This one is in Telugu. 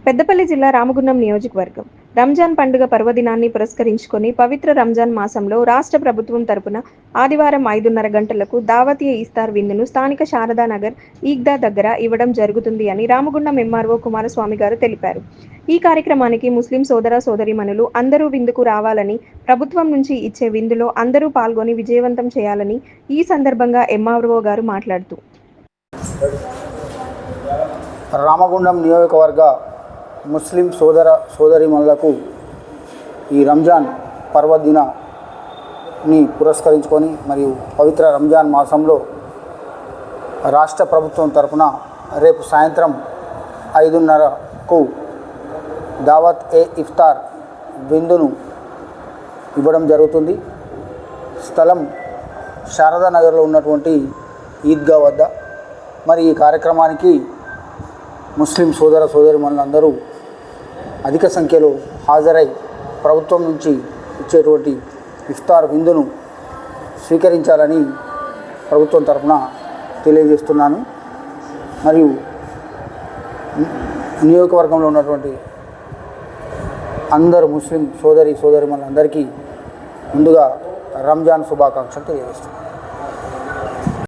పెద్దపల్లి జిల్లా రామగుండం నియోజకవర్గం రంజాన్ పండుగ పర్వదినాన్ని పురస్కరించుకొని పవిత్ర రంజాన్ మాసంలో రాష్ట్ర ప్రభుత్వం తరపున ఆదివారం 5:30 గంటలకు దావతీయ ఇఫ్తార్ విందును స్థానిక శారదానగర్ ఈద్గా దగ్గర ఇవ్వడం జరుగుతుంది అని రామగుండం ఎంఆర్ఓ కుమారస్వామి గారు తెలిపారు. ఈ కార్యక్రమానికి ముస్లిం సోదర సోదరీమణులు అందరూ విందుకు రావాలని, ప్రభుత్వం నుంచి ఇచ్చే విందులో అందరూ పాల్గొని విజయవంతం చేయాలని ఈ సందర్భంగా ఎంఆర్ఓ గారు మాట్లాడుతూ రామగుండం నియోజకవర్గ ముస్లిం సోదర సోదరీమణులకు ఈ రంజాన్ పర్వదినాన్ని పురస్కరించుకొని మరియు పవిత్ర రంజాన్ మాసంలో రాష్ట్ర ప్రభుత్వం తరపున రేపు సాయంత్రం 5:30కు దావత్ ఇఫ్తార్ విందును ఇవ్వడం జరుగుతుంది. స్థలం శారదానగర్లో ఉన్నటువంటి ఈద్గా వద్ద. మరి ఈ కార్యక్రమానికి ముస్లిం సోదర సోదరీమణులందరూ అధిక సంఖ్యలో హాజరై ప్రభుత్వం నుంచి ఇచ్చేటువంటి ఇఫ్తార్ విందును స్వీకరించాలని ప్రభుత్వం తరఫున తెలియజేస్తున్నాను. మరియు నియోజకవర్గంలో ఉన్నటువంటి అందరు ముస్లిం సోదరీమణులందరికీ ముందుగా రంజాన్ శుభాకాంక్షలు తెలియజేస్తున్నాను.